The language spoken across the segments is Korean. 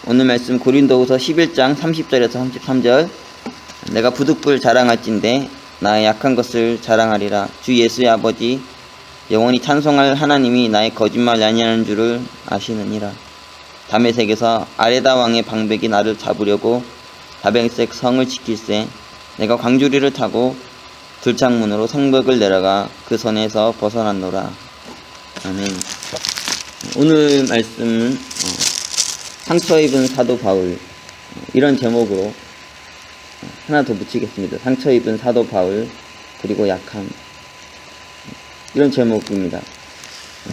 오늘 말씀 고린도후서 11장 30절에서 33절. 내가 부득불 자랑할진대 나의 약한 것을 자랑하리라. 주 예수의 아버지 영원히 찬송할 하나님이 나의 거짓말 아니하는 줄을 아시느니라. 다메섹에서 아레다 왕의 방백이 나를 잡으려고 다메섹 성을 지킬세. 내가 광주리를 타고 들창문으로 성벽을 내려가 그 선에서 벗어났노라. 아멘. 오늘 말씀은 상처 입은 사도 바울, 이런 제목으로 하나 더 붙이겠습니다. 상처 입은 사도 바울 그리고 약함, 이런 제목입니다.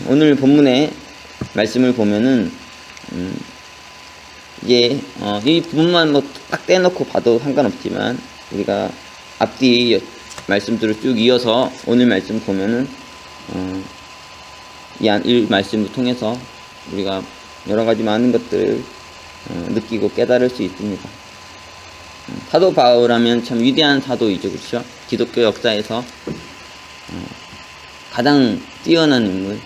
오늘 본문의 말씀을 보면은 이제 이 부분만 뭐 딱 떼놓고 봐도 상관없지만 우리가 앞뒤 말씀들을 쭉 이어서 오늘 말씀 보면은 이 말씀을 통해서 우리가 여러가지 많은 것들을 느끼고 깨달을 수 있습니다. 사도 바울 하면 참 위대한 사도이죠, 그렇죠? 기독교 역사에서 가장 뛰어난 인물,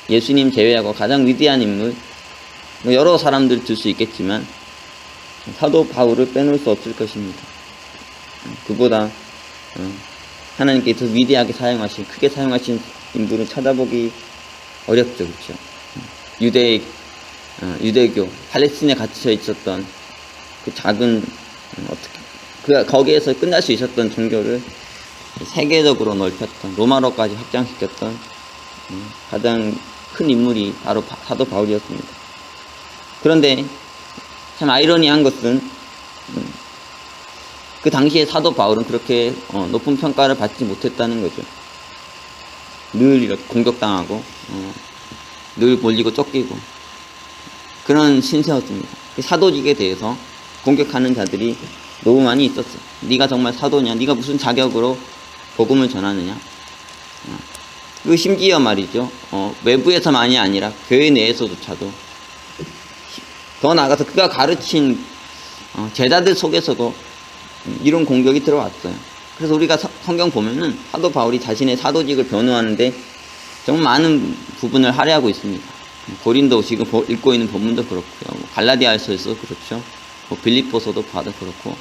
예수님 제외하고 가장 위대한 인물, 여러 사람들 들 수 있겠지만 사도 바울을 빼놓을 수 없을 것입니다. 그보다 하나님께서 위대하게 사용하신, 크게 사용하신 인물은 찾아보기 어렵죠, 그렇죠? 유대교, 팔레스틴에 갇혀 있었던 그 작은, 거기에서 끝날 수 있었던 종교를 세계적으로 넓혔던, 로마로까지 확장시켰던 가장 큰 인물이 바로 사도 바울이었습니다. 그런데 참 아이러니한 것은 그 당시에 사도 바울은 그렇게 높은 평가를 받지 못했다는 거죠. 늘 이렇게 공격당하고 늘 몰리고 쫓기고 그런 신세였습니다. 사도직에 대해서 공격하는 자들이 너무 많이 있었어요. 네가 정말 사도냐? 네가 무슨 자격으로 복음을 전하느냐? 그 심지어 말이죠. 외부에서만이 아니라 교회 내에서조차도, 더 나아가서 그가 가르친 제자들 속에서도 이런 공격이 들어왔어요. 그래서 우리가 성경 보면은 사도 바울이 자신의 사도직을 변호하는데 정말 많은 부분을 할애하고 있습니다. 고린도 지금 읽고 있는 본문도 그렇고요. 갈라디아서에서 그렇죠. 빌립보서도 봐도 그렇고,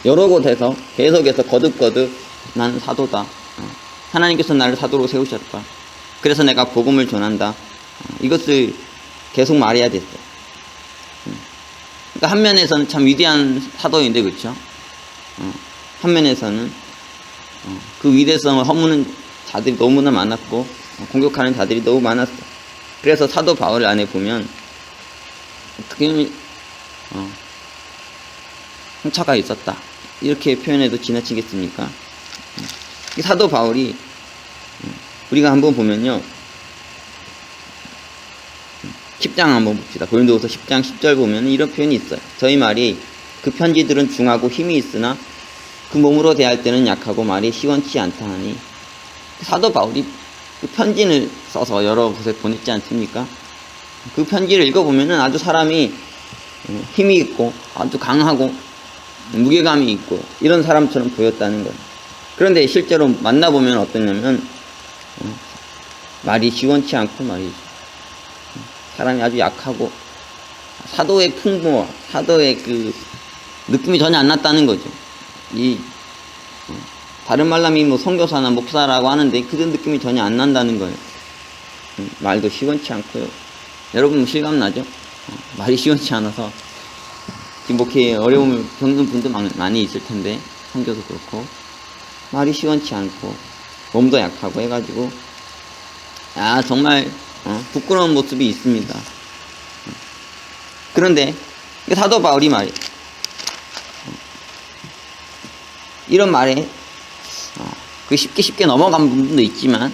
여러 곳에서 계속해서 거듭거듭 나는 사도다. 하나님께서 나를 사도로 세우셨다. 그래서 내가 복음을 전한다. 이것을 계속 말해야 됐어요. 그러니까 한 면에서는 참 위대한 사도인데, 그렇죠? 한 면에서는 그 위대성을 허무는 자들이 너무나 많았고 공격하는 자들이 너무 많았어. 그래서 사도 바울 안에 보면 어떻게 상처가 있었다, 이렇게 표현해도 지나치겠습니까? 사도 바울이 우리가 한번 보면요, 10장 한번 봅시다. 고린도후서 10장 10절 보면 이런 표현이 있어요. 저희 말이 그 편지들은 중하고 힘이 있으나 그 몸으로 대할 때는 약하고 말이 시원치 않다 하니, 사도 바울이 그 편지를 써서 여러 곳에 보냈지 않습니까? 그 편지를 읽어보면은 아주 사람이 힘이 있고 아주 강하고 무게감이 있고 이런 사람처럼 보였다는 거예요. 그런데 실제로 만나보면 어떠냐면 말이 시원치 않고 말이죠. 사람이 아주 약하고 사도의 풍부와 사도의 그 느낌이 전혀 안 났다는 거죠. 다른 말람이 뭐 선교사나 목사라고 하는데 그런 느낌이 전혀 안 난다는 거예요. 말도 시원치 않고요. 여러분 실감 나죠? 말이 시원치 않아서 지금 목회에 어려움을 겪는 분도 많이 있을 텐데, 선교도 그렇고 말이 시원치 않고 몸도 약하고 해가지고 정말 부끄러운 모습이 있습니다. 그런데 사도 바울이 말이에요. 이런 말에 그 쉽게 넘어간 부분도 있지만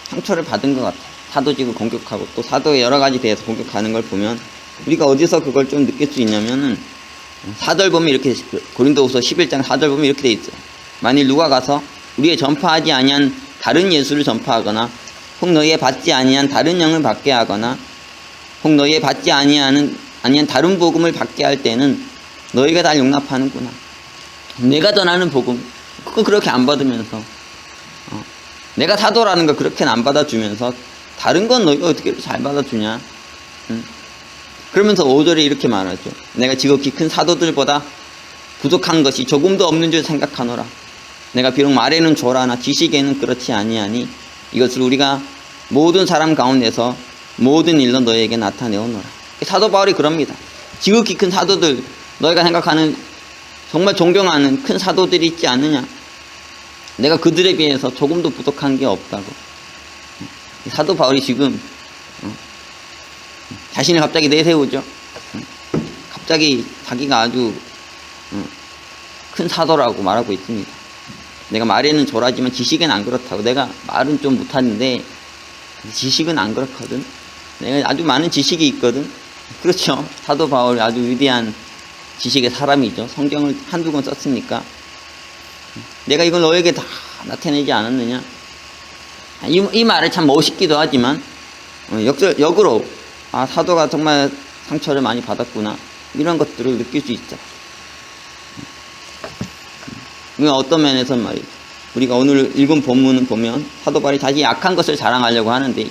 상처를 받은 것 같아요. 사도직을 공격하고 또 사도의 여러 가지 대해서 공격하는 걸 보면 우리가 어디서 그걸 좀 느낄 수 있냐면은 4절 보면 이렇게, 고린도후서 11장 4절 보면 이렇게 돼 있어요. 만일 누가 가서 우리의 전파하지 아니한 다른 예수를 전파하거나 혹 너희의 받지 아니한 다른 영을 받게 하거나 혹 너희의 받지 아니한 다른 복음을 받게 할 때는 너희가 다 용납하는구나. 내가 전하는 복음 그거 그렇게 안 받으면서 내가 사도라는 거 그렇게는 안 받아주면서 다른 건 너희가 어떻게 잘 받아주냐? 그러면서 5절에 이렇게 말하죠. 내가 지극히 큰 사도들보다 부족한 것이 조금도 없는 줄 생각하노라. 내가 비록 말에는 조라나 지식에는 그렇지 아니하니 이것을 우리가 모든 사람 가운데서 모든 일로 너에게 나타내오노라. 사도 바울이 그럽니다. 지극히 큰 사도들, 너희가 생각하는 정말 존경하는 큰 사도들이 있지 않느냐? 내가 그들에 비해서 조금도 부족한 게 없다고. 사도 바울이 지금 자신을 갑자기 내세우죠. 갑자기 자기가 아주 큰 사도라고 말하고 있습니다. 내가 말에는 조라지만 지식은 안 그렇다고. 내가 말은 좀 못하는데 지식은 안 그렇거든. 내가 아주 많은 지식이 있거든. 그렇죠. 사도 바울이 아주 위대한 지식의 사람이죠. 성경을 한두 권 썼으니까. 내가 이걸 너에게 다 나타내지 않았느냐. 이 말이 참 멋있기도 하지만 역으로 사도가 정말 상처를 많이 받았구나, 이런 것들을 느낄 수 있죠. 어떤 면에서는 말이죠. 우리가 오늘 읽은 본문을 보면 사도 바울이 자기 약한 것을 자랑하려고 하는데,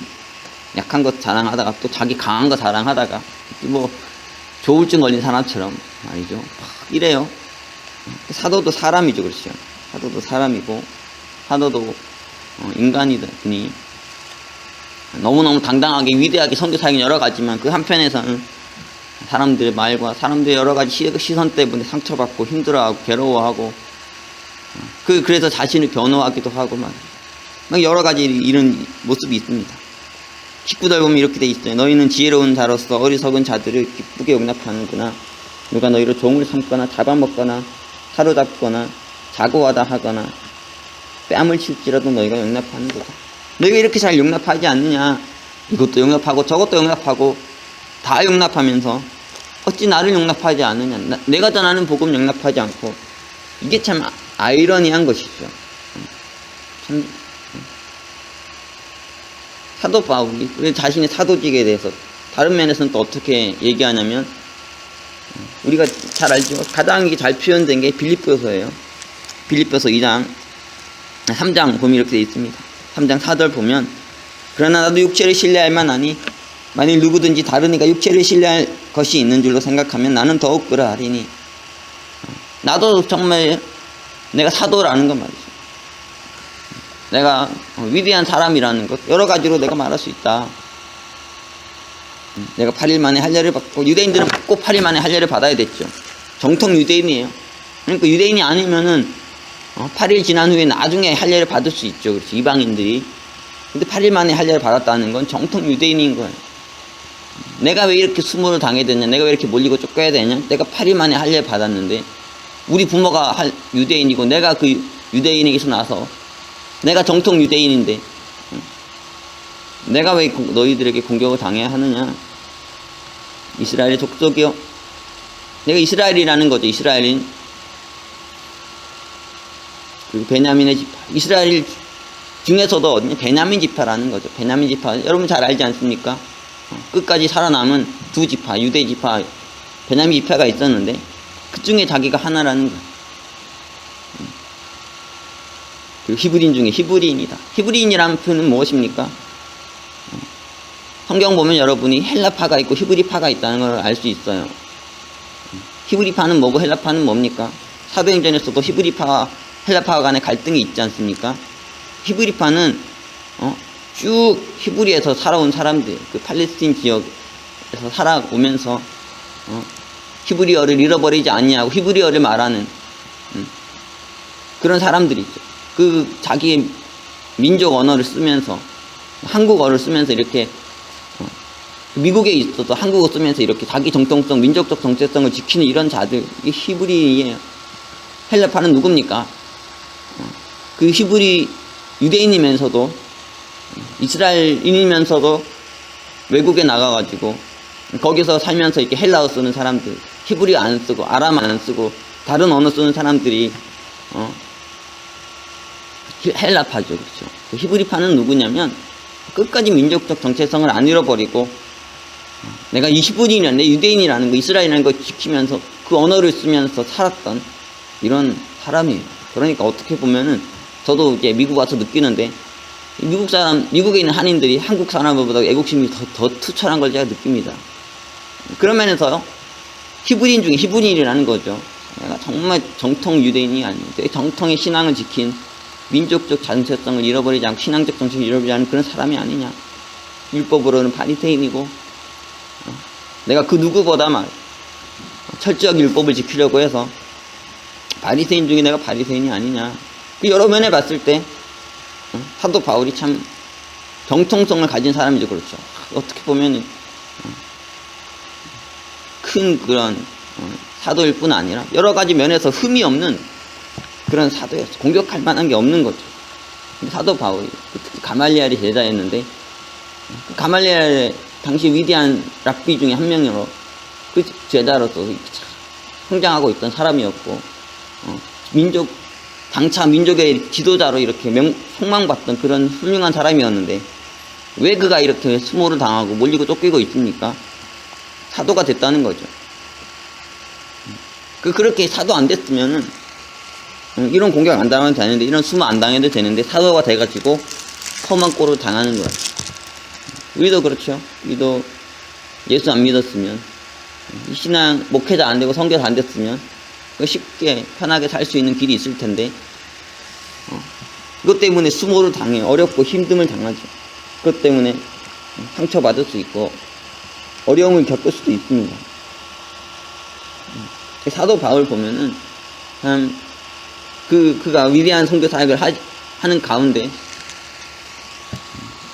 약한 것 자랑하다가 또 자기 강한 거 자랑하다가 뭐 조울증 걸린 사람처럼 말이죠. 이래요. 사도도 사람이죠. 그렇죠. 사도도 사람이고 사도도 인간이더니 너무너무 당당하게 위대하게 선교사역이 여러 가지만 그 한편에서는 사람들의 말과 사람들의 여러 가지 시선 때문에 상처받고 힘들어하고 괴로워하고 그래서 자신을 변호하기도 하고 막 여러 가지 이런 모습이 있습니다. 19절 보면 이렇게 돼 있어요. 너희는 지혜로운 자로서 어리석은 자들을 기쁘게 용납하는구나. 누가 너희를 종을 삼거나 잡아먹거나 사로잡거나 자고하다 하거나 뺨을 칠지라도 너희가 용납하는 거다. 너희가 이렇게 잘 용납하지 않느냐. 이것도 용납하고 저것도 용납하고 다 용납하면서 어찌 나를 용납하지 않느냐. 내가 전하는 복음 용납하지 않고. 이게 참 아이러니한 것이죠. 참 사도 바울이 자신의 사도직에 대해서 다른 면에서는 또 어떻게 얘기하냐면, 우리가 잘 알죠. 가장 이게 잘 표현된 게 빌립보서예요. 빌립보서 2장 3장 보면 이렇게 되어 있습니다. 3장 4절 보면, 그러나 나도 육체를 신뢰할 만하니 만일 누구든지 다른 이가 육체를 신뢰할 것이 있는 줄로 생각하면 나는 더욱 그러하리니. 나도 정말 내가 사도라는 건 말이죠. 내가 위대한 사람이라는 것 여러 가지로 내가 말할 수 있다. 내가 8일 만에 할례를 받고, 유대인들은 꼭 8일 만에 할례를 받아야 됐죠. 정통 유대인이에요. 그러니까 유대인이 아니면은 8일 지난 후에 나중에 할례를 받을 수 있죠. 그렇지, 이방인들이. 근데 8일 만에 할례를 받았다는 건 정통 유대인인 거예요. 내가 왜 이렇게 수모를 당해야 되냐, 내가 왜 이렇게 몰리고 쫓겨야 되냐. 내가 8일 만에 할례를 받았는데, 우리 부모가 유대인이고 내가 그 유대인에게서 나서 내가 정통 유대인인데 내가 왜 너희들에게 공격을 당해야 하느냐. 이스라엘의 족속이요. 내가 이스라엘이라는 거죠. 이스라엘인. 그리고 베냐민의 지파. 이스라엘 중에서도 어디냐? 베냐민 지파라는 거죠. 베냐민 지파. 여러분 잘 알지 않습니까? 끝까지 살아남은 두 지파, 유대 지파, 베냐민 지파가 있었는데 그 중에 자기가 하나라는 거예요. 그리고 히브리인 중에 히브리인이다. 히브리인이라는 표현은 무엇입니까? 성경 보면 여러분이 헬라파가 있고 히브리파가 있다는 걸 알 수 있어요. 히브리파는 뭐고 헬라파는 뭡니까? 사도행전에서도 히브리파와 헬라파 간의 갈등이 있지 않습니까? 히브리파는 쭉 히브리에서 살아온 사람들, 그 팔레스틴 지역에서 살아오면서 히브리어를 잃어버리지 않냐고 히브리어를 말하는 그런 사람들이 있죠. 그 자기의 민족 언어를 쓰면서, 한국어를 쓰면서 이렇게 미국에 있어도 한국어 쓰면서 이렇게 자기 정통성, 민족적 정체성을 지키는 이런 자들, 이게 히브리예요. 헬라파는 누굽니까? 그 히브리 유대인이면서도 이스라엘인이면서도 외국에 나가가지고 거기서 살면서 이렇게 헬라어 쓰는 사람들, 히브리어 안 쓰고 아람 안 쓰고 다른 언어 쓰는 사람들이 헬라파죠. 그렇죠. 그 히브리파는 누구냐면 끝까지 민족적 정체성을 안 잃어버리고 내가 이 히브리인이라는, 내 유대인이라는 거, 이스라엘이라는 거 지키면서 그 언어를 쓰면서 살았던 이런 사람이에요. 그러니까 어떻게 보면은 저도 이제 미국 와서 느끼는데, 미국에 있는 한인들이 한국 사람보다 애국심이 더 투철한 걸 제가 느낍니다. 그런 면에서 히브리인 중에 히브리인이라는 거죠. 내가 정말 정통 유대인이 아닌데 정통의 신앙을 지킨 민족적 잔세성을 잃어버리지 않고 신앙적 정신을 잃어버리지 않은 그런 사람이 아니냐. 율법으로는 바리새인이고 내가 그 누구보다 철저하게 율법을 지키려고 해서 바리새인 중에 내가 바리새인이 아니냐. 여러 면에 봤을 때 사도 바울이 참 정통성을 가진 사람이죠. 그렇죠. 어떻게 보면 큰 그런 사도일 뿐 아니라 여러 가지 면에서 흠이 없는 그런 사도였죠. 공격할 만한 게 없는 거죠. 사도 바울이 특히 가말리엘이 제자였는데 가말리엘의 당시 위대한 랍비 중에 한 명으로 그 제자로서 성장하고 있던 사람이었고 장차 민족의 지도자로 이렇게 속망받던 그런 훌륭한 사람이었는데 왜 그가 이렇게 수모를 당하고 몰리고 쫓기고 있습니까? 사도가 됐다는 거죠. 그렇게 사도 안 됐으면은 이런 공격 안 당해도 되는데 이런 수모 안 당해도 되는데 사도가 돼가지고 험한 꼴을 당하는 거야. 우리도 그렇죠. 우리도 예수 안 믿었으면 신앙 목회자 안 되고 선교사 안 됐으면 쉽게 편하게 살 수 있는 길이 있을 텐데 그것 때문에 수모를 당해 어렵고 힘듦을 당하죠. 그것 때문에 상처받을 수 있고 어려움을 겪을 수도 있습니다. 사도 바울 보면은 참 그가 위대한 선교 사역을 하는 가운데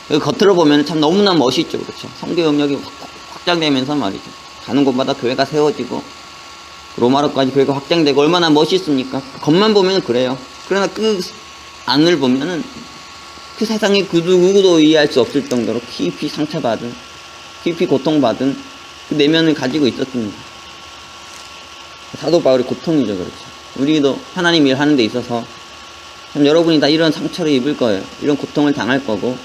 겉으로 보면 참 너무나 멋있죠. 그렇죠. 선교 영역이 확장되면서 말이죠. 가는 곳마다 교회가 세워지고 로마로까지 교회가 확장되고 얼마나 멋있습니까? 겉만 보면 그래요. 그러나 그 안을 보면은 그 세상에 그 누구도 이해할 수 없을 정도로 깊이 상처받은, 깊이 고통받은 그 내면을 가지고 있었습니다. 사도 바울의 고통이죠. 그렇죠. 우리도 하나님 일 하는 데 있어서 참 여러분이 다 이런 상처를 입을 거예요. 이런 고통을 당할 거고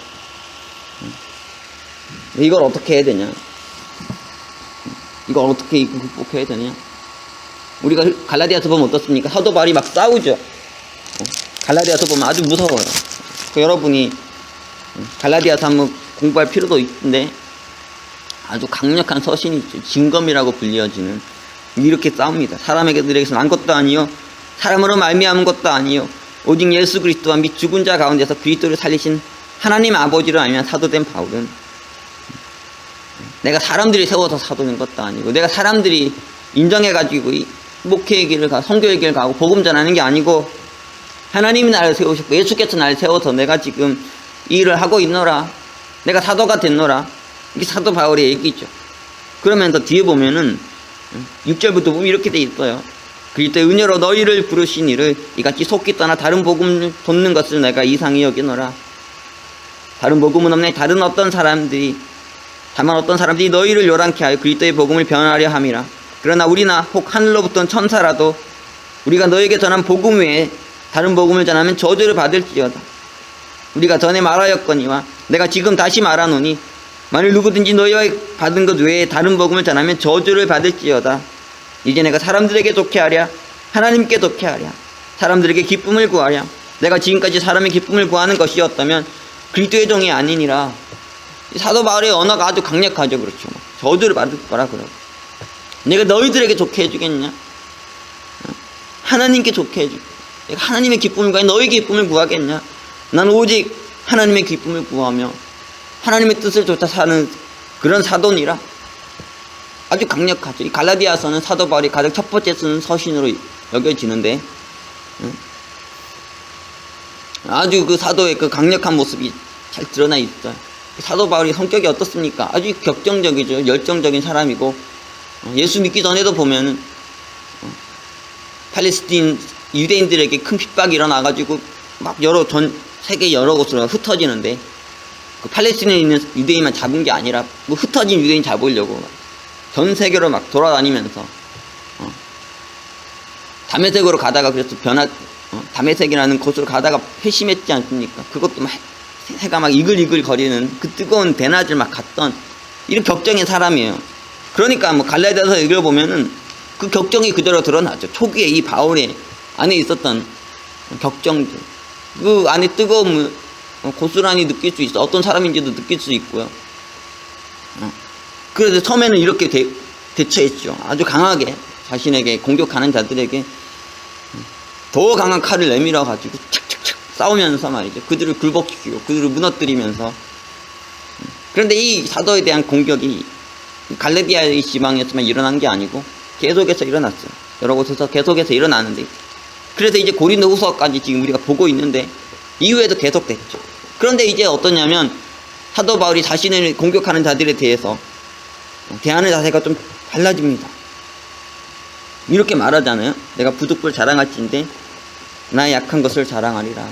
이걸 어떻게 해야 되냐? 이걸 어떻게 극복해야 되냐? 우리가 갈라디아서 보면 어떻습니까? 사도 바울이 막 싸우죠. 갈라디아서 보면 아주 무서워요. 여러분이 갈라디아서 한번 공부할 필요도 있는데 아주 강력한 서신이 있죠. 진검이라고 불리어지는 이렇게 싸웁니다. 사람에게서 난 것도 아니요 사람으로 말미암은 것도 아니요 오직 예수 그리스도와 및 죽은 자 가운데서 그리스도를 살리신 하나님 아버지로 알면 사도된 바울은 내가 사람들이 세워서 사도된 것도 아니고 내가 사람들이 인정해가지고 목회의 길을 가고 선교의 길을 가고 복음 전하는 게 아니고 하나님이 나를 세우셨고 예수께서 나를 세워서 내가 지금 이 일을 하고 있노라. 내가 사도가 됐노라. 이게 사도 바울의 얘기죠. 그러면서 뒤에 보면은 6절부터 보면 이렇게 돼 있어요. 그리스도의 은혜로 너희를 부르신 이를 이같이 속기 떠나 다른 복음을 돕는 것을 내가 이상히 여기노라. 다른 복음은 없네. 다만 어떤 사람들이 너희를 요란케 하여 그리스도의 복음을 변하려 함이라. 그러나 우리나 혹 하늘로부터 온 천사라도 우리가 너에게 전한 복음 외에 다른 복음을 전하면 저주를 받을지어다. 우리가 전에 말하였거니와 내가 지금 다시 말하노니 만일 누구든지 너희와 받은 것 외에 다른 복음을 전하면 저주를 받을지어다. 이제 내가 사람들에게 좋게 하랴 하나님께 좋게 하랴 사람들에게 기쁨을 구하랴 내가 지금까지 사람의 기쁨을 구하는 것이었다면 그리스도의 종이 아니니라. 사도 바울의 언어가 아주 강력하죠. 그렇죠. 저주를 받을 거라 그래요. 내가 너희들에게 좋게 해주겠냐? 하나님께 좋게 해주겠냐? 내가 하나님의 기쁨을 구하니 너희 기쁨을 구하겠냐? 난 오직 하나님의 기쁨을 구하며 하나님의 뜻을 쫓아 사는 그런 사도니라. 아주 강력하죠. 이 갈라디아서는 사도 바울이 가장 첫 번째 쓰는 서신으로 여겨지는데 아주 그 사도의 그 강력한 모습이 잘 드러나 있어요. 사도 바울이 성격이 어떻습니까? 아주 격정적이죠. 열정적인 사람이고 예수 믿기 전에도 보면은 팔레스틴 유대인들에게 큰 핍박이 일어나가지고 막 전 세계 여러 곳으로 흩어지는데 그 팔레스틴에 있는 유대인만 잡은 게 아니라 뭐 흩어진 유대인 잡으려고 전 세계로 막 돌아다니면서 다메섹으로 가다가 그래서 다메섹이라는 곳으로 가다가 회심했지 않습니까? 그것도 막 해가 막 이글이글 거리는 그 뜨거운 대낮을 막 갔던 이런 격정의 사람이에요. 그러니까 뭐 갈라디아서 읽어보면은 그 격정이 그대로 드러나죠. 초기에 이 바울의 안에 있었던 격정들, 그 안에 뜨거움을 고스란히 느낄 수 있어. 어떤 사람인지도 느낄 수 있고요. 그래서 처음에는 이렇게 대처했죠. 아주 강하게 자신에게 공격하는 자들에게 더 강한 칼을 내밀어 가지고 착착착 싸우면서 말이죠. 그들을 굴복시키고 그들을 무너뜨리면서. 그런데 이 사도에 대한 공격이 갈레디아의 지방이었지만 일어난 게 아니고 계속해서 일어났어요. 여러 곳에서 계속해서 일어나는데, 그래서 이제 고린도 후서까지 지금 우리가 보고 있는데 이후에도 계속됐죠. 그런데 이제 어떠냐면 사도 바울이 자신을 공격하는 자들에 대해서 대하는 자세가 좀 달라집니다. 이렇게 말하잖아요. 내가 부득불 자랑할진대 나의 약한 것을 자랑하리라.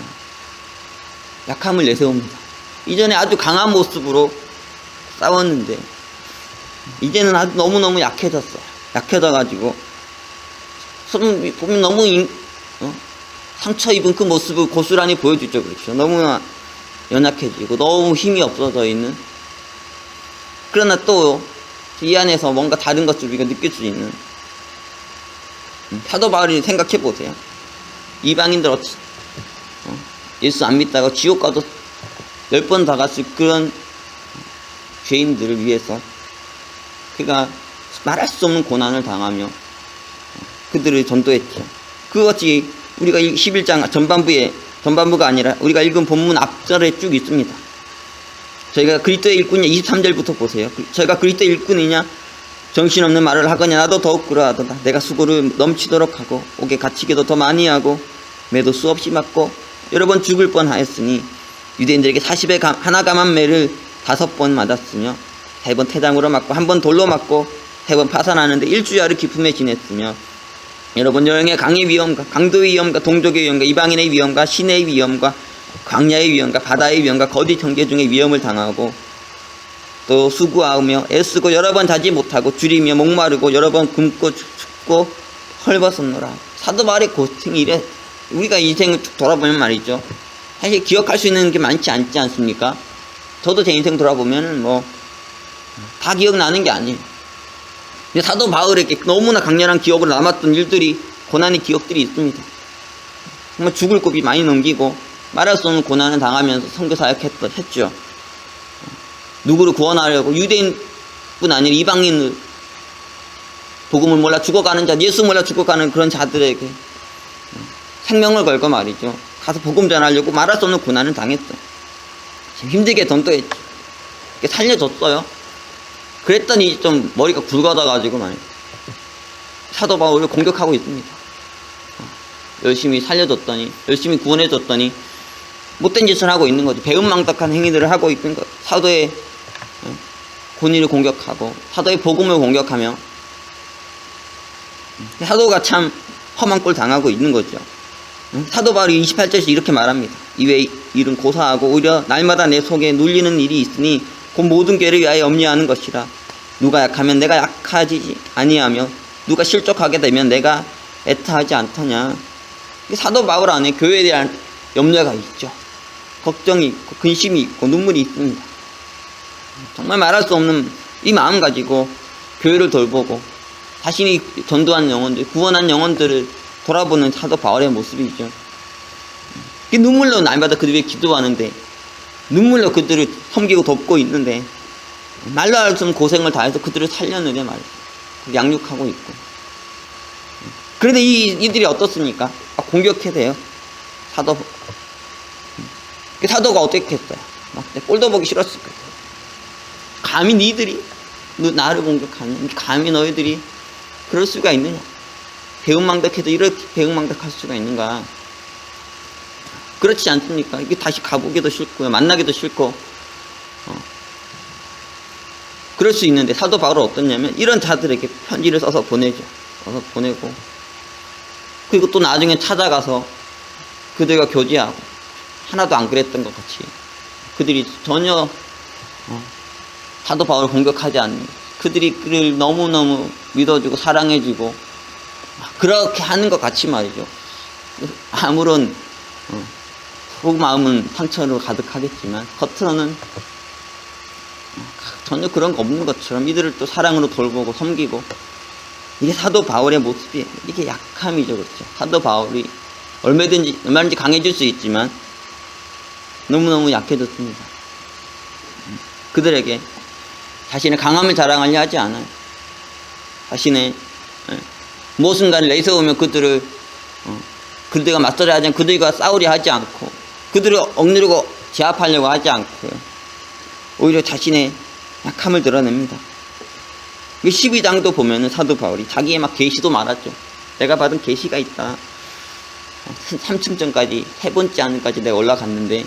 약함을 내세웁니다. 이전에 아주 강한 모습으로 싸웠는데 이제는 아주 너무너무 약해졌어요. 약해져가지고 보면 너무 상처 입은 그 모습을 고스란히 보여주죠. 그렇죠. 너무나 연약해지고 너무 힘이 없어져 있는. 그러나 또 이 안에서 뭔가 다른 것을 우리가 느낄 수 있는. 사도 바울이 생각해 보세요. 이방인들 예수 안 믿다가 지옥 가도 10번 다 갔을 그런 죄인들을 위해서 그가 말할 수 없는 고난을 당하며 그들을 전도했죠. 그것이 우리가 11장 전반부가 아니라 우리가 읽은 본문 앞절에 쭉 있습니다. 저희가 그리스도의 일꾼이냐 23절부터 보세요. 저희가 그리스도의 일꾼이냐 정신없는 말을 하거냐 나도 더욱 그러하도다. 내가 수고를 넘치도록 하고 옥에 갇히기도 더 많이 하고 매도 수없이 맞고 여러 번 죽을 뻔하였으니 유대인들에게 40에 하나 감한 매를 5번 맞았으며 3번 태장으로 맞고 1번 돌로 맞고 3번 파산하는데 일주야를 기품에 지냈으며 여러 번 여행의 강의 위험과 강도의 위험과 동족의 위험과 이방인의 위험과 시내의 위험과 광야의 위험과 바다의 위험과 거짓 형제 중에 위험을 당하고 또 수고하며 애쓰고 여러 번 자지 못하고 줄이며 목마르고 여러 번 굶고 춥고 헐벗었노라. 사도 바울의 고생이 이래. 우리가 인생을 쭉 돌아보면 말이죠. 사실 기억할 수 있는 게 많지 않지 않습니까? 저도 제 인생 돌아보면 다 기억나는 게 아니에요. 근데 사도 바울에게 너무나 강렬한 기억으로 남았던 일들이, 고난의 기억들이 있습니다. 정말 죽을 고비 많이 넘기고 말할 수 없는 고난을 당하면서 선교 사역했죠. 누구를 구원하려고 유대인뿐 아니라 이방인을 복음을 몰라 죽어가는 자, 예수 몰라 죽어가는 그런 자들에게 생명을 걸고 말이죠. 가서 복음 전하려고 말할 수 없는 고난을 당했어요. 힘들게 전도했죠. 살려줬어요. 그랬더니 좀 머리가 굵어져가지고 말이죠. 사도 바울을 공격하고 있습니다. 열심히 살려줬더니, 열심히 구원해줬더니 못된 짓을 하고 있는 거죠. 배은망덕한 행위들을 하고 있는 거. 사도의 권위를 공격하고 사도의 복음을 공격하며 사도가 참 험한 꼴 당하고 있는 거죠. 사도 바울이 28절에서 이렇게 말합니다. 이외 일은 고사하고 오히려 날마다 내 속에 눌리는 일이 있으니 곧 모든 교회를 위하여 염려하는 것이라. 누가 약하면 내가 약하지 아니하며 누가 실족하게 되면 내가 애타하지 않더냐. 사도 바울 안에 교회에 대한 염려가 있죠. 걱정이 있고 근심이 있고 눈물이 있습니다. 정말 말할 수 없는 이 마음 가지고 교회를 돌보고 자신이 전도한 영혼들, 구원한 영혼들을 돌아보는 사도 바울의 모습이죠. 눈물로 날마다 그들 위해 기도하는데, 눈물로 그들을 섬기고 돕고 있는데, 날로 할 수 없는 고생을 다해서 그들을 살렸는데 말이죠. 양육하고 있고. 그런데 이들이 어떻습니까? 공격해야 돼요. 사도가 어떻게 했어요? 꼴도 보기 싫었을 거예요. 감히 니들이 나를 공격하냐? 감히 너희들이 그럴 수가 있느냐? 배은망덕해도 이렇게 배은망덕할 수가 있는가? 그렇지 않습니까? 이게 다시 가보기도 싫고요, 만나기도 싫고, 그럴 수 있는데 사도 바울은 어떻냐면 이런 자들에게 편지를 써서 보내죠. 써서 보내고, 그리고 또 나중에 찾아가서 그들과 교제하고, 하나도 안 그랬던 것 같이 그들이 전혀 사도 바울을 공격하지 않는, 그들이 그를 너무너무 믿어주고 사랑해주고 그렇게 하는 것 같이 말이죠. 아무런 속마음은 상처로 가득하겠지만 겉으로는 전혀 그런 거 없는 것처럼 이들을 또 사랑으로 돌보고 섬기고, 이게 사도 바울의 모습이에요. 이게 약함이죠. 그렇죠. 사도 바울이 얼마든지 강해질 수 있지만 너무너무 약해졌습니다. 그들에게 자신의 강함을 자랑하려 하지 않아요. 자신의 무엇인가를 내세우면 그들과 맞서려 하지 않고 그들과 싸우려 하지 않고 그들을 억누르고 제압하려고 하지 않고요. 오히려 자신의 약함을 드러냅니다. 12장도 보면은 사도 바울이 자기의 막 계시도 말하죠. 내가 받은 계시가 있다. 3층전까지 3번째 하늘까지 내가 올라갔는데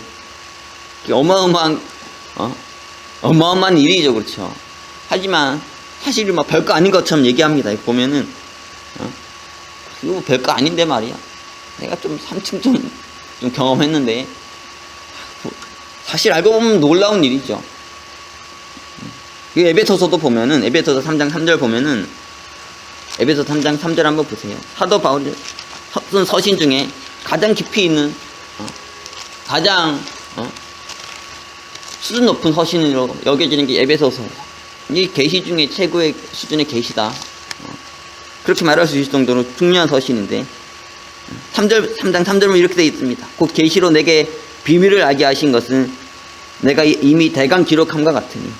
어마어마한 일이죠. 그렇죠. 하지만 사실은 막 별거 아닌 것처럼 얘기합니다. 보면은 이거 별거 아닌데 말이야. 내가 좀 3층 좀 경험했는데 사실 알고 보면 놀라운 일이죠. 에베소서도 보면은 에베소서 3장 3절 보면은 에베소 3장 3절 한번 보세요. 사도 바울이 쓴 서신 중에 가장 깊이 있는 가장 수준 높은 서신으로 여겨지는 게 에베소서. 이 계시 중에 최고의 수준의 계시다. 그렇게 말할 수 있을 정도로 중요한 서신인데 3장 3절은 이렇게 되어 있습니다. 곧 계시로 내게 비밀을 알게 하신 것은 내가 이미 대강 기록함과 같으니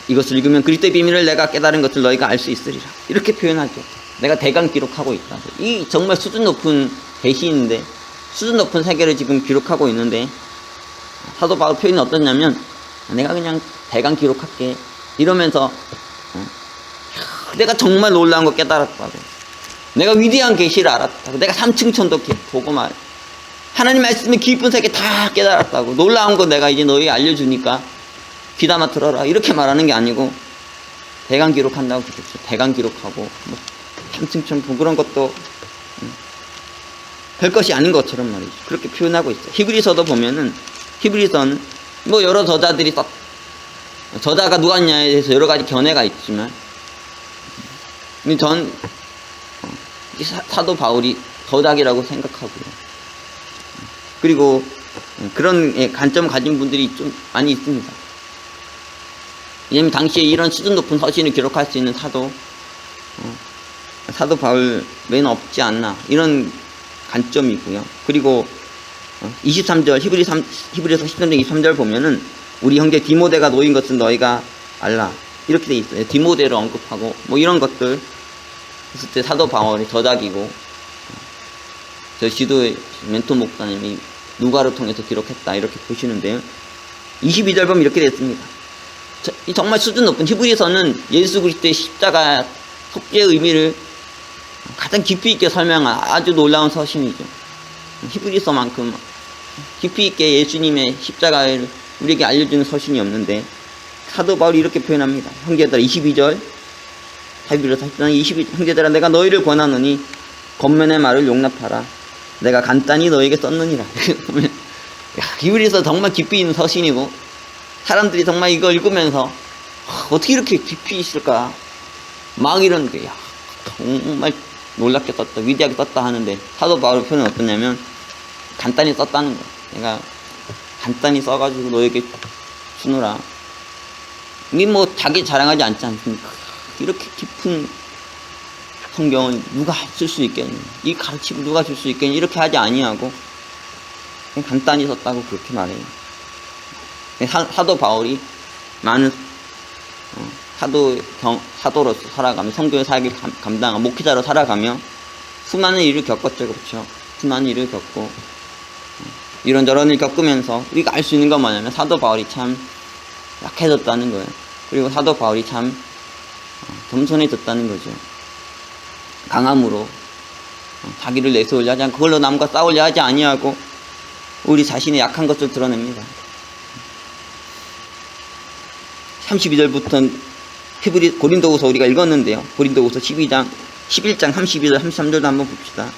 이것을 읽으면 그리스도의 비밀을 내가 깨달은 것을 너희가 알 수 있으리라. 이렇게 표현하죠. 내가 대강 기록하고 있다. 이 정말 수준 높은 계시인데 수준 높은 세계를 지금 기록하고 있는데 사도 바울 표현이 어떠냐면 내가 그냥 대강 기록할게 이러면서 내가 정말 놀라운 거 깨달았다고, 내가 위대한 계시를 알았다고, 내가 3층천도 보고 말 하나님 말씀의 깊은 세계 다 깨달았다고, 놀라운 거 내가 이제 너희 알려주니까 귀담아 들어라 이렇게 말하는 게 아니고 대강 기록한다고 그랬죠. 대강 기록하고 3층천 보고 그런 것도 별것이 아닌 것처럼 말이죠. 그렇게 표현하고 있어요. 히브리서도 보면은 히브리서는 뭐 여러 저자들이 저자가 누구냐에 대해서 여러 가지 견해가 있지만 전 사도 바울이 저작이라고 생각하고요. 그리고 그런 관점 가진 분들이 좀 많이 있습니다. 왜냐면 당시에 이런 수준 높은 서신을 기록할 수 있는 사도 바울 외에는 없지 않나 이런 관점이고요. 그리고 23절 히브리서 10장 23절 보면은 우리 형제 디모데가 놓인 것은 너희가 알라 이렇게 돼 있어요. 디모데를 언급하고 뭐 이런 것들 했을 때 사도 바울이 저작이고 저 지도의 멘토 목사님이 누가를 통해서 기록했다 이렇게 보시는데요. 22절 보면 이렇게 됐습니다. 정말 수준 높은 히브리서는 예수 그리스도의 십자가 속죄의 의미를 가장 깊이 있게 설명한 아주 놀라운 서신이죠. 히브리서만큼 깊이 있게 예수님의 십자가를 우리에게 알려주는 서신이 없는데 사도 바울이 이렇게 표현합니다. 형제들아 22절 히브리서 22절 형제들아 내가 너희를 권하노니 겉면의 말을 용납하라. 내가 간단히 너에게 썼느니라. 히브리서 정말 깊이 있는 서신이고 사람들이 정말 이거 읽으면서 어떻게 이렇게 깊이 있을까 막 이러는데 정말 놀랍게 썼다 위대하게 썼다 하는데 사도 바울의 표현은 어떠냐면 간단히 썼다는 거야. 내가 간단히 써가지고 너에게 주노라. 이게 뭐 자기 자랑하지 않지 않습니까? 이렇게 깊은 성경은 누가 쓸 수 있겠니? 이 가르침을 누가 줄 수 있겠니? 이렇게 하지 아니하고 그냥 간단히 썼다고 그렇게 말해요. 사도 바울이 많은 사도로서 살아가며 성교의 사역을 감당하고 목회자로 살아가며 수많은 일을 겪었죠. 그렇죠? 수많은 일을 겪고 이런저런 일을 겪으면서 우리가 알 수 있는 건 뭐냐면 사도 바울이 참 약해졌다는 거예요. 그리고 사도 바울이 참 겸손해졌다는 거죠. 강함으로 자기를 내세우려 하지 않고 그걸로 남과 싸우려 하지 아니하고 우리 자신의 약한 것을 드러냅니다. 32절부터 고린도후서 우리가 읽었는데요. 고린도후서 11장 32절 33절도 한번 봅시다.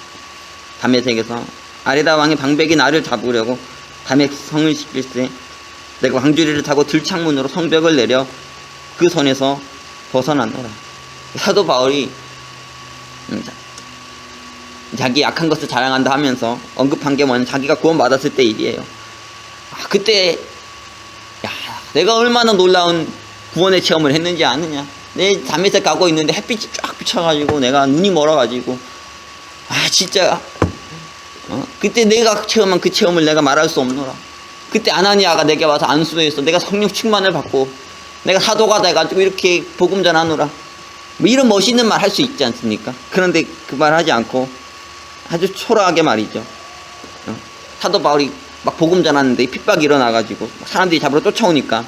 다메섹에서 아레다 왕의 방백이 나를 잡으려고 다메섹 성을 지킬세 내가 광주리를 타고 들창문으로 성벽을 내려 그 손에서 벗어나노라. 사도 바울이 자기 약한 것을 자랑한다 하면서 언급한 게 뭐냐면 자기가 구원받았을 때 일이에요. 그때 내가 얼마나 놀라운 구원의 체험을 했는지 아느냐. 내 다메섹 가고 있는데 햇빛이 쫙 비쳐가지고 내가 눈이 멀어가지고 진짜 그때 내가 체험한 그 체험을 내가 말할 수 없노라. 그때 아나니아가 내게 와서 안수해서 내가 성령 충만을 받고 내가 사도가 돼가지고 이렇게 복음 전하노라. 뭐 이런 멋있는 말 할 수 있지 않습니까? 그런데 그 말 하지 않고 아주 초라하게 말이죠. 사도 바울이 막 복음 전하는데 핍박이 일어나가지고 사람들이 잡으러 쫓아오니까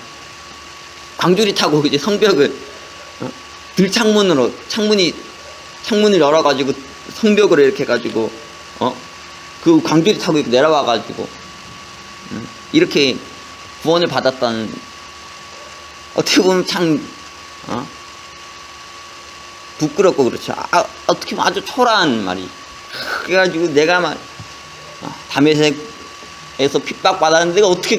광주리 타고 이제 성벽을 들창문으로 창문을 열어가지고 성벽으로 이렇게 해가지고 그 광주리 타고 이렇게 내려와가지고 이렇게 구원을 받았다는, 어떻게 보면 참 부끄럽고 그렇죠. 어떻게 보면 아주 초라한 말이. 그래가지고 내가 막 다메섹에서 핍박받았는데 내가 어떻게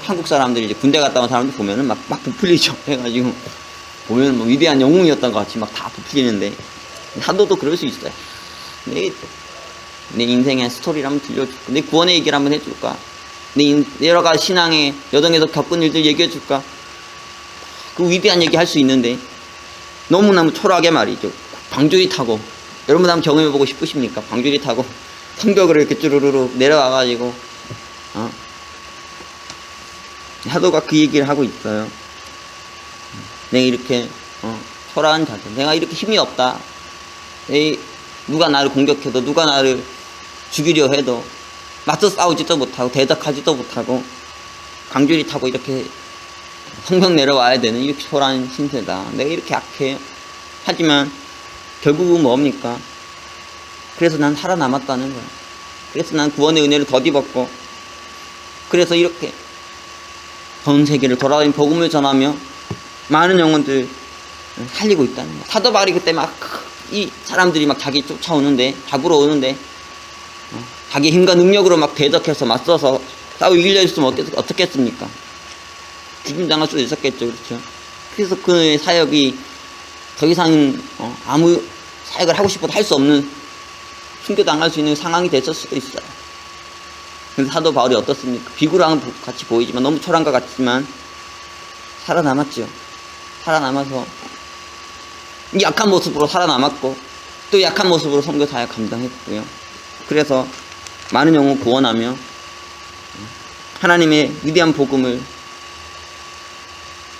한국 사람들이 이제 군대 갔다 온 사람들 보면은 막 부풀리죠. 해가지고 보면 뭐 위대한 영웅이었던 것 같이 막 다 부풀리는데, 사도도 그럴 수 있어요. 내 인생의 스토리를 한번 들려줄까? 내 구원의 얘기를 한번 해줄까? 내 여러 가지 신앙의 여정에서 겪은 일들 얘기해줄까? 그 위대한 얘기 할 수 있는데 너무너무 초라하게 말이죠. 방주리 타고, 여러분 한번 경험해보고 싶으십니까? 방주리 타고 성벽으로 이렇게 쭈루루루 내려와가지고 사도가 그 얘기를 하고 있어요. 내가 이렇게 초라한 자세, 내가 이렇게 힘이 없다, 누가 나를 공격해도 누가 나를 죽이려 해도 맞서 싸우지도 못하고 대적하지도 못하고 광주리 타고 이렇게 성벽 내려와야 되는 이렇게 초라한 신세다. 내가 이렇게 약해. 하지만 결국은 뭡니까? 그래서 난 살아남았다는 거야. 그래서 난 구원의 은혜를 덧입었고, 그래서 이렇게 전 세계를 돌아다니며 복음을 전하며 많은 영혼들 살리고 있다는 거야. 사도 바울이 그때 막 이 사람들이 막 자기 쫓아오는데, 잡으러 오는데 자기 힘과 능력으로 막 대적해서 맞서서 싸워 이기려 했으면 어떻겠습니까? 죽임당할 수도 있었겠죠. 그렇죠? 그래서 그의 사역이 더 이상 아무 사역을 하고 싶어도 할 수 없는, 순교당할 수 있는 상황이 됐을 수도 있어요. 근데 사도 바울이 어떻습니까? 비굴한 것 같이 보이지만, 너무 초라한 것 같지만 살아남았죠. 살아남아서 약한 모습으로 살아남았고, 또 약한 모습으로 선교 사역 감당했고요. 그래서 많은 영혼 구원하며 하나님의 위대한 복음을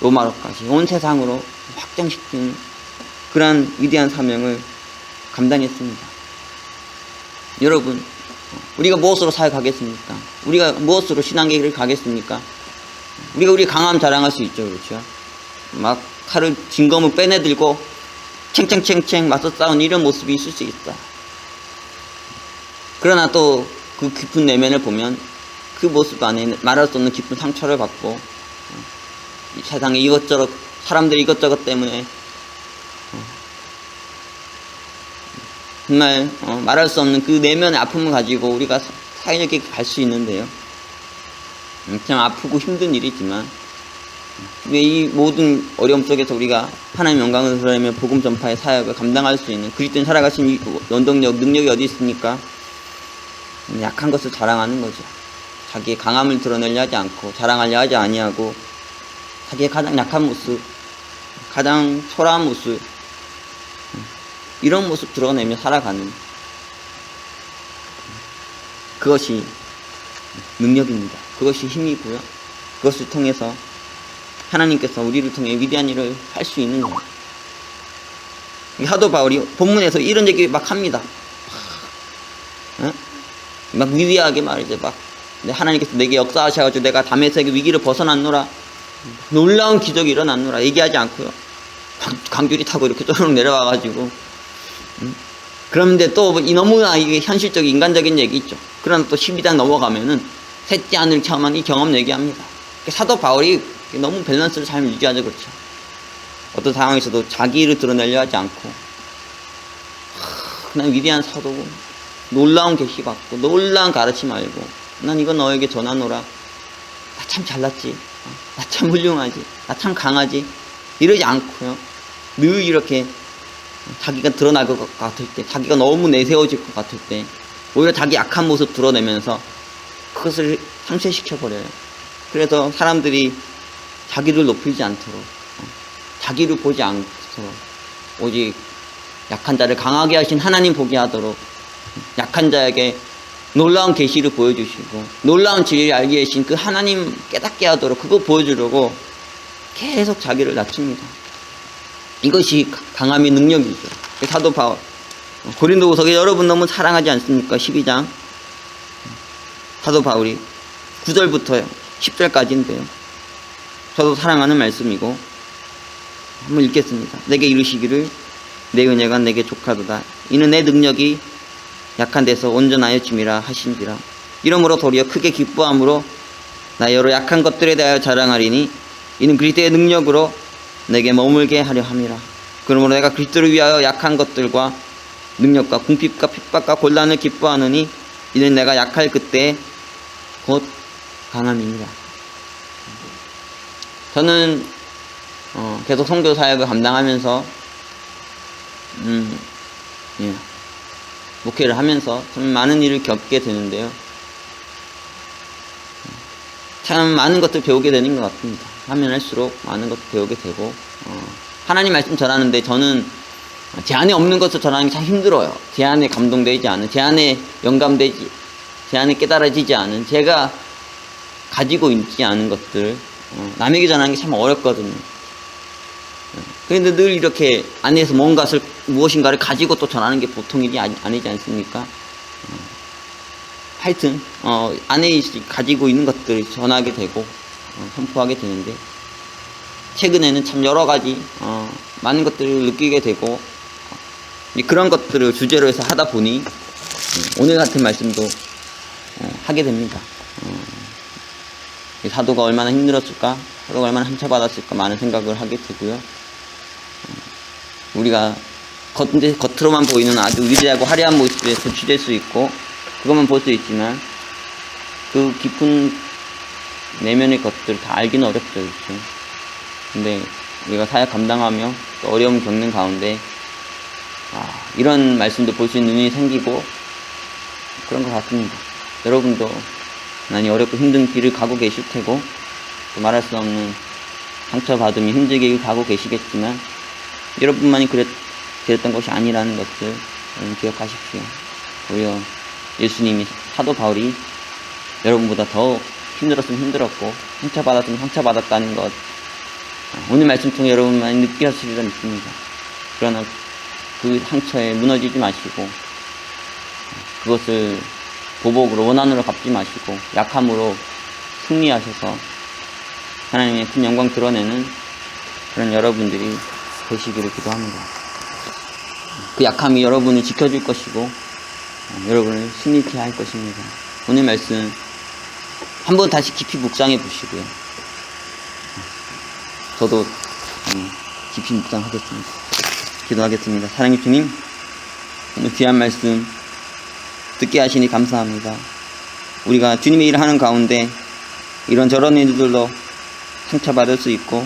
로마로까지 온 세상으로 확정시키는 그러한 위대한 사명을 감당했습니다. 여러분, 우리가 무엇으로 사역하겠습니까? 우리가 무엇으로 신앙계를 가겠습니까? 우리가 우리 강함 자랑할 수 있죠. 그렇죠? 막 칼을 진검을 빼내들고 챙챙챙챙 맞서 싸운 이런 모습이 있을 수 있다. 그러나 또 그 깊은 내면을 보면 그 모습 안에 말할 수 없는 깊은 상처를 받고, 이 세상에 이것저것, 사람들 이것저것 때문에 정말 말할 수 없는 그 내면의 아픔을 가지고 우리가 사역에 갈 수 있는데요. 참 아프고 힘든 일이지만, 왜 이 모든 어려움 속에서 우리가 하나님의 영광을 드러내며 복음 전파의 사역을 감당할 수 있는 그리스도인 살아가신 이 원동력, 능력이 어디 있습니까? 약한 것을 자랑하는 거죠. 자기의 강함을 드러내려 하지 않고, 자랑하려 하지 아니하고, 자기의 가장 약한 모습, 가장 초라한 모습, 이런 모습 드러내며 살아가는, 그것이 능력입니다. 그것이 힘이고요. 그것을 통해서 하나님께서 우리를 통해 위대한 일을 할 수 있는 거예요. 사도 바울이 본문에서 이런 얘기 막 합니다. 막 위대하게 말이죠. 막 하나님께서 내게 역사하셔가지고 내가 다메섹의 위기를 벗어났노라, 놀라운 기적이 일어났노라 얘기하지 않고요. 광주리 타고 이렇게 쪼르륵 내려와가지고, 그런데 또 너무나 이게 현실적인 인간적인 얘기 있죠. 그러나 또 12장 넘어가면은 셋째 하늘 체험한 이 경험 얘기합니다. 사도 바울이 너무 밸런스를 잘 유지하죠. 그렇죠? 어떤 상황에서도 자기를 드러내려 하지 않고, 그냥 위대한 사도고 놀라운 계시 받고 놀라운 가르침 알고, 난 이거 너에게 전하노라, 나 참 잘났지, 나 참 훌륭하지, 나 참 강하지, 이러지 않고요. 늘 이렇게 자기가 드러날 것 같을 때, 자기가 너무 내세워질 것 같을 때 오히려 자기 약한 모습 드러내면서 그것을 상쇄시켜버려요. 그래서 사람들이 자기를 높이지 않도록, 자기를 보지 않도록, 오직 약한 자를 강하게 하신 하나님 보게 하도록, 약한 자에게 놀라운 계시를 보여주시고 놀라운 진리를 알게 하신 그 하나님 깨닫게 하도록 그거 보여주려고 계속 자기를 낮춥니다. 이것이 강함의 능력이죠. 사도 바울 고린도후서 여러분 너무 사랑하지 않습니까? 12장 사도 바울이 9절부터 10절까지인데요. 저도 사랑하는 말씀이고 한번 읽겠습니다. 내게 이르시기를 내 은혜가 내게 족하도다. 이는 내 능력이 약한 데서 온전하여 짐이라 하신지라. 이러므로 도리어 크게 기뻐함으로 나 여러 약한 것들에 대하여 자랑하리니 이는 그리스도의 능력으로 내게 머물게 하려 함이라. 그러므로 내가 그리스도를 위하여 약한 것들과 능력과 궁핍과 핍박과 곤란을 기뻐하느니 이는 내가 약할 그때 곧 강함이니라. 저는 계속 선교 사역을 감당하면서 목회를 하면서 참 많은 일을 겪게 되는데요. 참 많은 것들 배우게 되는 것 같습니다. 하면 할수록 많은 것들 배우게 되고 하나님 말씀 전하는데 저는 제 안에 없는 것을 전하는 게 참 힘들어요. 제 안에 감동되지 않은, 제 안에 영감되지, 제 안에 깨달아지지 않은, 제가 가지고 있지 않은 것들 남에게 전하는 게 참 어렵거든요. 그런데 늘 이렇게 안에서 무엇인가를 가지고 또 전하는 게 보통 일이 아니지 않습니까? 하여튼 안에 가지고 있는 것들을 전하게 되고 선포하게 되는데 최근에는 참 여러 가지 많은 것들을 느끼게 되고 그런 것들을 주제로 해서 하다 보니 오늘 같은 말씀도 하게 됩니다. 사도가 얼마나 힘들었을까, 사도가 얼마나 상처받았을까 많은 생각을 하게 되고요. 우리가 겉으로만 보이는 아주 위대하고 화려한 모습에 도취될 수 있고 그것만 볼 수 있지만 그 깊은 내면의 것들을 다 알기는 어렵죠. 그렇죠? 근데 우리가 사역 감당하며 또 어려움 겪는 가운데 이런 말씀도 볼 수 있는 눈이 생기고 그런 것 같습니다. 여러분도 많이 어렵고 힘든 길을 가고 계실 테고 또 말할 수 없는 상처받음이 힘들게 가고 계시겠지만 여러분만이 그랬던 것이 아니라는 것을 여러분 기억하십시오. 오히려 예수님이 사도 바울이 여러분보다 더 힘들었으면 힘들었고 상처받았으면 상처받았다는 것 오늘 말씀 통해 여러분만이 느끼셨으리라 믿습니다. 그러나 그 상처에 무너지지 마시고 그것을 보복으로 원한으로 갚지 마시고 약함으로 승리하셔서 하나님의 큰 영광 드러내는 그런 여러분들이 되시기를 기도합니다. 그 약함이 여러분을 지켜줄 것이고 여러분을 승리케 할 것입니다. 오늘 말씀 한번 다시 깊이 묵상해 보시고요. 저도 깊이 묵상하겠습니다. 기도하겠습니다. 사랑의 주님, 오늘 귀한 말씀 듣게 하시니 감사합니다. 우리가 주님의 일을 하는 가운데 이런저런 일들로 상처받을 수 있고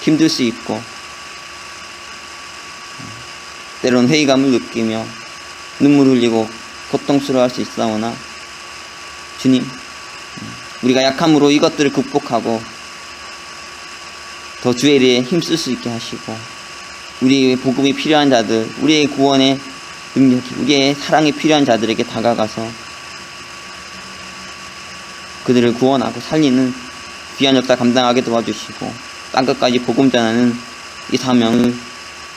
힘들 수 있고 때로는 회의감을 느끼며 눈물 흘리고 고통스러워할 수 있사오나 주님, 우리가 약함으로 이것들을 극복하고 더 주의 일에 힘쓸 수 있게 하시고 우리의 복음이 필요한 자들, 우리의 구원의 능력이, 우리의 사랑이 필요한 자들에게 다가가서 그들을 구원하고 살리는 귀한 역사 감당하게 도와주시고 땅끝까지 복음 전하는 이 사명을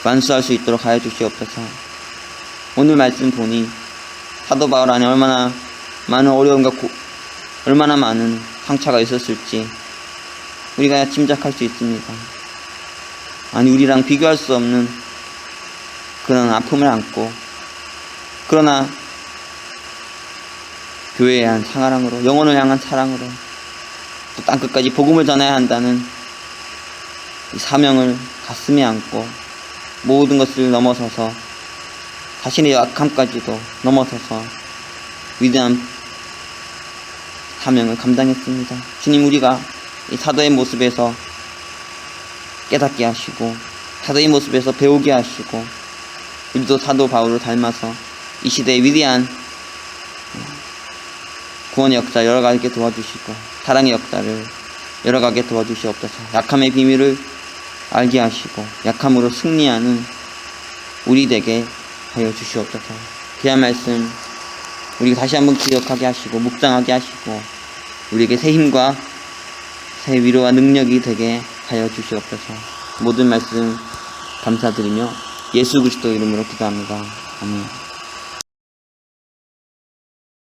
완수할 수 있도록 하여 주시옵소서. 오늘 말씀 보니 사도 바울 안에 얼마나 많은 어려움과 얼마나 많은 상처가 있었을지 우리가 짐작할 수 있습니다. 아니 우리랑 비교할 수 없는 그런 아픔을 안고 그러나 교회에 대한 사랑으로 영혼을 향한 사랑으로 또 땅끝까지 복음을 전해야 한다는 이 사명을 가슴에 안고 모든 것을 넘어서서 자신의 약함까지도 넘어서서 위대한 사명을 감당했습니다. 주님, 우리가 이 사도의 모습에서 깨닫게 하시고 사도의 모습에서 배우게 하시고 우리도 사도 바울을 닮아서 이 시대의 위대한 구원의 역사 열어가게 도와주시고 사랑의 역사를 열어가게 도와주시옵소서. 약함의 비밀을 알게 하시고 약함으로 승리하는 우리 되게 하여 주시옵소서. 귀한 말씀 우리가 다시 한번 기억하게 하시고 묵상하게 하시고 우리에게 새 힘과 새 위로와 능력이 되게 하여 주시옵소서. 모든 말씀 감사드리며 예수 그리스도 이름으로 기도합니다. 아멘.